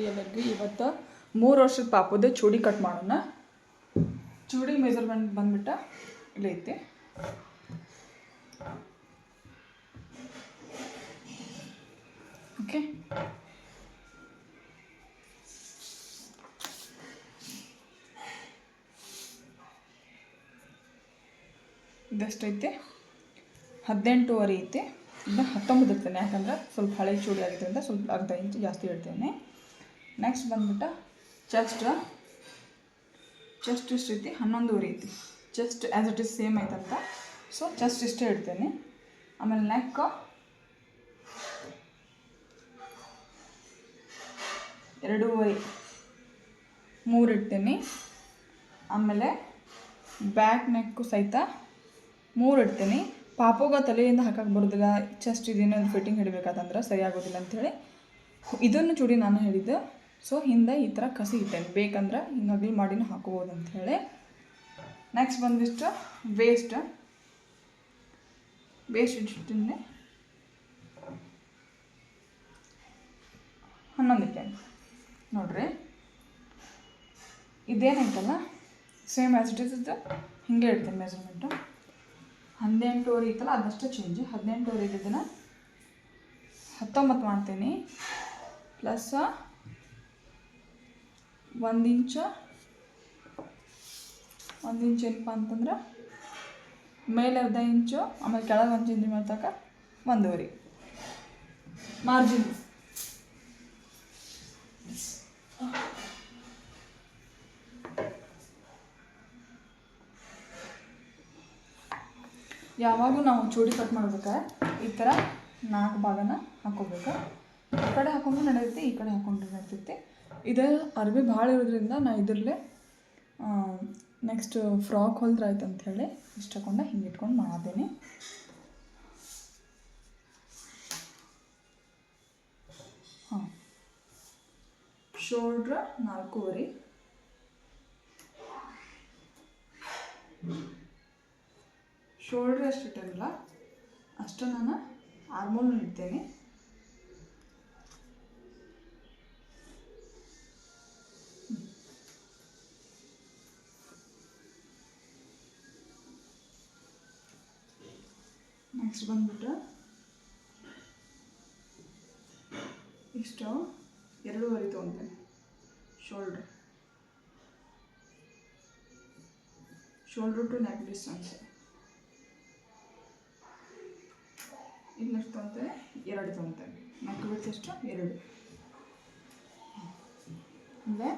ಎಲ್ಲರಿಗೂ ಇವತ್ತು 3 ವರ್ಷದ ಪಾಪದ ಚೂಡಿ ಕಟ್ ಮಾಡೋಣ. ಚೂಡಿ ಮೆಜರ್ಮೆಂಟ್ ಬಂದ್ಬಿಟ್ಟು ಇಲ್ಲಿ ಐತಿ. ಓಕೆ, ಇದಷ್ಟೈತೆ, 18.5 ಐತೆ. ಇದು 19 ಇರ್ತೇನೆ, ಯಾಕಂದ್ರೆ ಸ್ವಲ್ಪ ಹಳೆ ಚೂಡಿ ಆಗಿದ್ದರಿಂದ ಸ್ವಲ್ಪ ಅರ್ಧ ಇಂಚು ಜಾಸ್ತಿ ಇಡ್ತೇನೆ. ನೆಕ್ಸ್ಟ್ ಬಂದ್ಬಿಟ್ಟು ಚೆಸ್ಟ್ ಎಷ್ಟೈತಿ, 11.5 ಐತಿ. Chest as it is same ಐತಂತ, ಸೊ ಚೆಸ್ಟ್ ಇಷ್ಟೇ ಇಡ್ತೇನೆ. ಆಮೇಲೆ ನೆಕ್ 2.5 3 ಇಡ್ತೇನೆ. ಆಮೇಲೆ ಬ್ಯಾಕ್ ನೆಕ್ಕು ಸಹಿತ 3 ಇಡ್ತೀನಿ. ಪಾಪುಗ ತಲೆಯಿಂದ ಹಾಕಕ್ಕೆ ಬರೋದಿಲ್ಲ, ಚೆಸ್ಟ್ ಇದೇನೋ ಫಿಟ್ಟಿಂಗ್ ಹಿಡಬೇಕಾದಂದ್ರೆ ಸರಿ ಆಗೋದಿಲ್ಲ ಅಂಥೇಳಿ ಇದನ್ನು ಚೂಡಿ ನಾನು ಹೇಳಿದ್ದು. ಸೊ ಹಿಂದೆ ಈ ಥರ ಕಸಿ ಇಟ್ಟೇನೆ, ಬೇಕಂದ್ರೆ ಹಿಂಗೆ ಅಗಲ್ ಮಾಡಿನೂ ಹಾಕೋಬೋದು ಅಂಥೇಳಿ. ನೆಕ್ಸ್ಟ್ ಬಂದಿಷ್ಟು ವೇಸ್ಟ್ ಇಟ್ಟಿನಿ, 11 ಇಟ್ಟೇನೆ. ನೋಡ್ರಿ, ಇದೇನೈತಲ್ಲ ಸೇಮ್ ಆ್ಯಸ್ ಇಟ್ ಇಸ್ ಇದು ಹಿಂಗೆ ಇಡ್ತೀನಿ ಮೆಜರ್ಮೆಂಟು. 18.5 ಐತಲ್ಲ ಅದಷ್ಟು ಚೇಂಜ್. 18.5 ಇದ್ದಿದ್ದನ್ನು 19 ಮಾಡ್ತೀನಿ, ಪ್ಲಸ್ 1 ಇಂಚು ಏನಪ್ಪ ಅಂತಂದ್ರೆ ಮೇಲೆ 1/2 ಇಂಚು, ಆಮೇಲೆ ಕೆಳಗೆ 1 ಇಂಚು ಮೇಲೆ ತನಕ 1.5 ಮಾರ್ಜಿನ್. ಯಾವಾಗೂ ನಾವು ಚೂಡಿ ಕಟ್ ಮಾಡ್ಬೇಕಾದ್ರೆ ಈ ಥರ 4 ಭಾಗನ ಹಾಕೋಬೇಕು. ಈ ಕಡೆ ಹಾಕೊಂಡ್ರು ನಡೆಯುತ್ತೆ, ಈ ಕಡೆ ಹಾಕೊಂಡ್ರು ನಡೆಯುತ್ತೆ. ಇದು ಅರ್ಬಿ ಭಾಳ ಇರೋದ್ರಿಂದ ನಾನು ಇದರಲ್ಲೇ ನೆಕ್ಸ್ಟ್ ಫ್ರಾಕ್ ಹೊಲ್ದ್ರೆ ಆಯ್ತು ಅಂಥೇಳಿ ಇಷ್ಟು ಹಾಕೊಂಡೆ ಹಿಂಗೆ ಇಟ್ಕೊಂಡು ಮಾಡಿದ್ದೀನಿ. ಹಾಂ, ಶೋಲ್ಡ್ರ್ 4.5, ಶೋಲ್ಡ್ರ್ ಎಷ್ಟು ಇಟ್ಟಿರಲ್ಲ ಅಷ್ಟು ನಾನು ಆರ್ಮೋಲ್ ಇಡ್ತೇನೆ. ನೆಕ್ಸ್ಟ್ ಬಂದ್ಬಿಟ್ಟು ಇಷ್ಟು 2.5 ತೊಗೊತೇನೆ ಶೋಲ್ಡ್ರ್ ಟು ನೆಕ್ ಡಿಸ್ಟೆನ್ಸ್. ಇನ್ನೆಷ್ಟು ತೊಗೊತೇನೆ, 2 ತೊಗೊತೇನೆ. ನೆಕ್ ವಿಡ್ತ್ ಎಷ್ಟು, 2. ಅಂದರೆ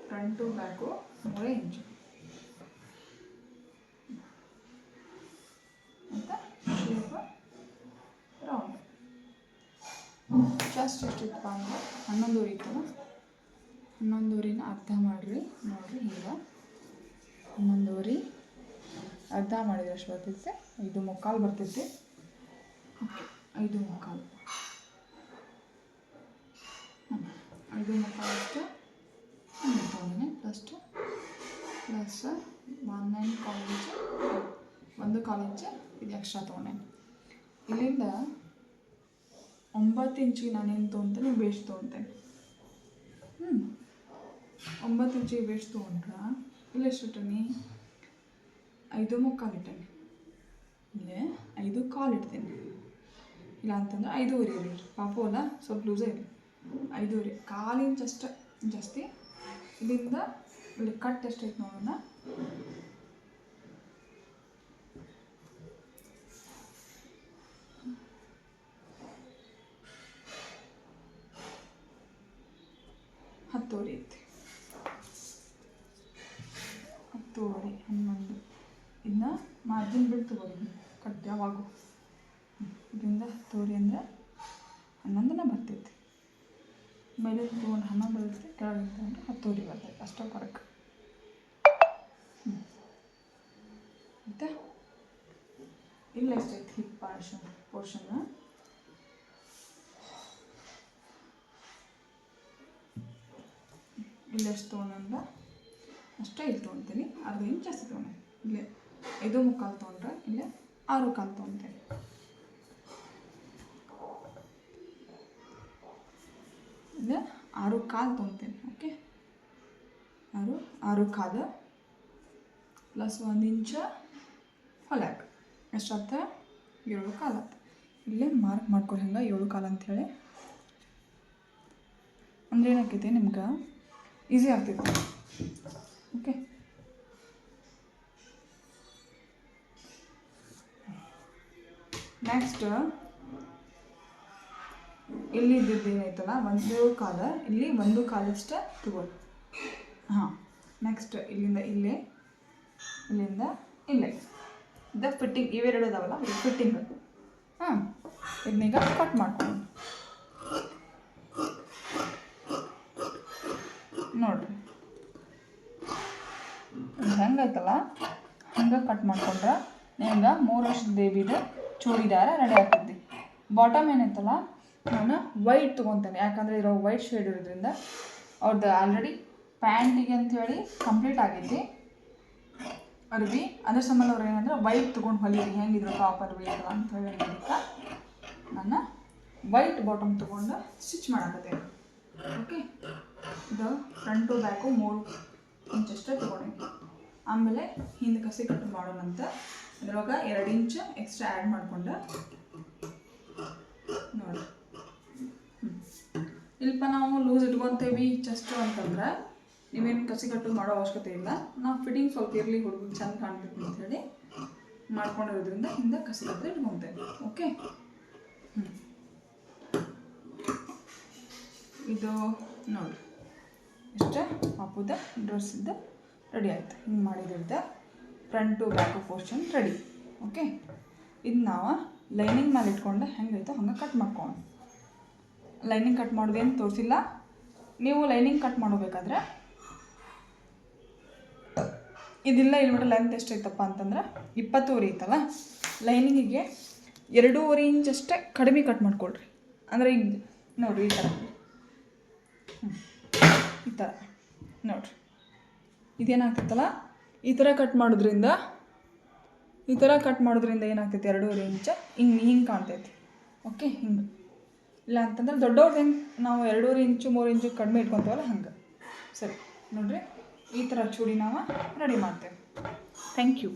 ಫ್ರಂಟು ಬ್ಯಾಕು 3 ಇಂಚು ಅಂತ ಶೇಪ್ ರೌಂಡ್. ಚೆಸ್ಟ್ ಎಷ್ಟಿತ್ತಪ್ಪ ಅಂದರೆ 11.5 ಇತ್ತು. 11.5ನ ಅರ್ಧ ಮಾಡಿರಿ. ನೋಡಿರಿ, ಈಗ 11.5 ಅರ್ಧ ಮಾಡಿದ್ರೆ ಎಷ್ಟು ಬರ್ತೈತೆ, 5.25 ಬರ್ತೈತಿ. ಓಕೆ, 5.25 ಅಷ್ಟು ತೊಗೊಂಡಿನಿ. ಪ್ಲಸ್ 1.25 ಇಂಚು ಇದು ಎಕ್ಸ್ಟ್ರಾ ತೊಗೊಂಡೇನೆ. ಇಲ್ಲಿಂದ 9 ಇಂಚಿಗೆ ನಾನೇನು ತೊಗೊತೇನೆ, ವೇಸ್ಟ್ ತೊಗೊತೇನೆ. 9 ಇಂಚಿಗೆ ವೇಸ್ಟ್ ತೊಗೊಂಡ್ರೆ ಇಲ್ಲಿ ಎಷ್ಟು ಇಟ್ಟೇನಿ, 5.25 ಇಟ್ಟೇನಿ. ಇಲ್ಲೇ 5.25 ಇಡ್ತೀನಿ. ಇಲ್ಲ ಅಂತಂದ್ರೆ 5.5 ಇರಲಿ, ಪಾಪು ಅಲ್ಲ ಸ್ವಲ್ಪ ಲೂಸೇ ಇರಲಿ. 5.5 1/4 ಇಂಚ್ ಅಷ್ಟು ಜಾಸ್ತಿ. ಇಲ್ಲಿಂದ ಇಲ್ಲಿ ಕಟ್ ಎಷ್ಟೈತೆ ನೋಡೋಣ. ಹತ್ತುವರೆ ಐತಿ. 10.5 11 ಇನ್ನು ಮಾರ್ಜಿನ್ ಬಿಟ್ಟು ತಗೋರಿ ಕಟ್ ಯಾವಾಗೂ. ಇದರಿಂದ 10.5 ಅಂದರೆ 11 ಬರ್ತೈತಿ. ಮೇಲೆ ತೊಗೊಂಡು 11 ಬರುತ್ತೆ, ಕೆಳಗೆ ತೊಗೊಂಡು 10.5 ಬರ್ತೈತೆ. ಅಷ್ಟೇ ಫರಕ್. ಮತ್ತು ಇಲ್ಲ ಎಷ್ಟೈತಿ ಹಿಪ್ ಪೋರ್ಷನ್ ಇಲ್ಲಿ ಎಷ್ಟು ತೊಗೊಂಡ್ರೆ ಅಷ್ಟೇ ಇಲ್ಲಿ ತೊಗೊತೀನಿ. ಅರ್ಧ ಇಂಚ್ ಜಾಸ್ತಿ ತೊಗೊಂಡೆ. ಇಲ್ಲೇ 5.25 ತೊಗೊಂಡ್ರೆ ಇಲ್ಲೇ 6.25 ತೊಗೊತೀನಿ. ಇಲ್ಲ 6.25 ತೊಗೊತೀನಿ. ಓಕೆ, 6.25 ಪ್ಲಸ್ 1 ಇಂಚ್ ಹೊಲಕ್ಕೆ ಎಷ್ಟಾಗ್ತದೆ? 7.25 ಆಗ್ತದೆ. ಇಲ್ಲೇ ಮಾರ್ಕ್ ಮಾಡ್ಕೊಳ್ಳಿ ಹಂಗೆ 7.25 ಅಂಥೇಳಿ. ಅಂದ್ರೆ ಏನಾಕೈತಿ ನಿಮ್ಗೆ ಈಸಿ ಆಗ್ತೈತಿ. ಓಕೆ, ನೆಕ್ಸ್ಟ್ ಇಲ್ಲಿ ಇದ್ದಿದ್ದು ಏನೈತಲ್ಲ 1.25, ಇಲ್ಲಿ 1.25 ತಗೊಳ್ಳಿ. ಹಾಂ, ನೆಕ್ಸ್ಟ್ ಇಲ್ಲಿಂದ ಇಲ್ಲೇ, ಇಲ್ಲಿಂದ ಇಲ್ಲೇ ಇದು ಫಿಟ್ಟಿಂಗ್. ಇವೆರಡು ಅದಾವಲ್ಲ ಇದು ಫಿಟ್ಟಿಂಗ್. ಹಾಂ, ಇದನ್ನೀಗ ಕಟ್ ಮಾಡ್ಕೊಂಡು ನೋಡಿರಿ ಹೆಂಗೈತಲ್ಲ ಹಂಗೆ ಕಟ್ ಮಾಡ್ಕೊಂಡ್ರೆ ನಿಮ್ಗೆ 3 ವರ್ಷದ ಬೇಬಿದು ಚೂಡಿದಾರ ರೆಡಿ ಆಗ್ತೈತಿ. ಬಾಟಮ್ ಏನೈತಲ್ಲ ನಾನು ವೈಟ್ ತೊಗೊತೇನೆ, ಯಾಕಂದರೆ ಇರೋ ವೈಟ್ ಶೇಡ್ ಇರೋದ್ರಿಂದ ಅವ್ರದ್ದು ಆಲ್ರೆಡಿ ಪ್ಯಾಂಟಿಗೆ ಅಂಥೇಳಿ ಕಂಪ್ಲೀಟ್ ಆಗೈತಿ ಅರ್ಬಿ. ಅದ್ರ ಸಂಬಂಧ ಅವ್ರು ಏನಂದ್ರೆ ವೈಟ್ ತೊಗೊಂಡು ಹೊಲಿರಿ, ಹೆಂಗಿದ್ರು ಟಾಪ್ ಅರ್ಬಿ ಇಲ್ಲ ಅಂತ ಹೇಳೋದಕ್ಕೆ ನಾನು ವೈಟ್ ಬಾಟಮ್ ತೊಗೊಂಡು ಸ್ಟಿಚ್ ಮಾಡಾಕತ್ತೇನೆ. ಓಕೆ, ಇದು ಫ್ರಂಟು ಬ್ಯಾಕು 3 ಇಂಚಷ್ಟೇ ತೊಗೊಂಡಿನಿ. ಆಮೇಲೆ ಹಿಂದೆ ಕಸಿ ಕಟ್ ಮಾಡೋಣಂತ ಅದ್ರೊಳಗೆ 2 ಇಂಚ್ ಎಕ್ಸ್ಟ್ರಾ ಆ್ಯಡ್ ಮಾಡ್ಕೊಂಡು ನೋಡಿ. ಇಲ್ಪ ನಾವು ಲೂಸ್ ಇಟ್ಕೊತೇವಿ ಚೆಸ್ಟು ಅಂತಂದ್ರೆ ನೀವೇನು ಕಸಿ ಕಟ್ಟು ಮಾಡೋ ಅವಶ್ಯಕತೆ ಇಲ್ಲ. ನಾವು ಫಿಟ್ಟಿಂಗ್ ಸ್ವಲ್ಪ ಇರಲಿ ಹುಡುಗರು ಚೆಂದ ಕಾಣ್ಬೇಕು ಅಂಥೇಳಿ ಮಾಡ್ಕೊಂಡಿರೋದ್ರಿಂದ ಹಿಂದೆ ಕಸಿ ಕಟ್ಟು ಇಟ್ಕೊತೇವೆ. ಓಕೆ, ಇದು ನೋಡಿ ಇಷ್ಟೇ ಪಾಪುದ ಡ್ರೆಸ್ಸಿದ್ದು ರೆಡಿ ಆಯ್ತು. ಹಿಂಗೆ ಮಾಡಿದ್ರಿಂದ front back portion ready. Okay, ಇದು ನಾವು ಲೈನಿಂಗ್ ಮೇಲೆ ಇಟ್ಕೊಂಡು ಹೆಂಗೈತೋ ಹಂಗೆ ಕಟ್ ಮಾಡ್ಕೊಂಡು, ಲೈನಿಂಗ್ ಕಟ್ ಮಾಡೋದೇನು ತೋರಿಸಿಲ್ಲ. ನೀವು ಲೈನಿಂಗ್ ಕಟ್ ಮಾಡಬೇಕಾದ್ರೆ ಇದಿಲ್ಲ ಇಲ್ಬಿಟ್ಟು ಲೆಂತ್ ಎಷ್ಟೈತಪ್ಪ ಅಂತಂದ್ರೆ 20 ಐತಲ್ಲ, ಲೈನಿಂಗಿಗೆ 2.5 ಇಂಚ್ ಅಷ್ಟೇ ಕಡಿಮೆ ಕಟ್ ಮಾಡ್ಕೊಳ್ರಿ. ಅಂದರೆ ಈಗ ನೋಡಿರಿ ಈ ಥರ ನೋಡಿರಿ ಇದೇನಾಗ್ತೈತಲ್ಲ ಈ ಥರ ಕಟ್ ಮಾಡೋದ್ರಿಂದ ಏನಾಗ್ತೈತಿ 2.5 ಇಂಚ್ ಹಿಂಗೆ ಕಾಣ್ತೈತಿ. ಓಕೆ, ಹಿಂಗೆ ಇಲ್ಲ ಅಂತಂದ್ರೆ ದೊಡ್ಡವ್ರದ್ದು ಹೆಂಗೆ ನಾವು 2.5 ಇಂಚು 3 ಇಂಚು ಕಡಿಮೆ ಇಟ್ಕೊತೀವಲ್ಲ ಹಂಗೆ. ಸರಿ ನೋಡಿರಿ, ಈ ಥರ ಚೂಡಿ ನಾವು ರೆಡಿ ಮಾಡ್ತೇವೆ. Thank you.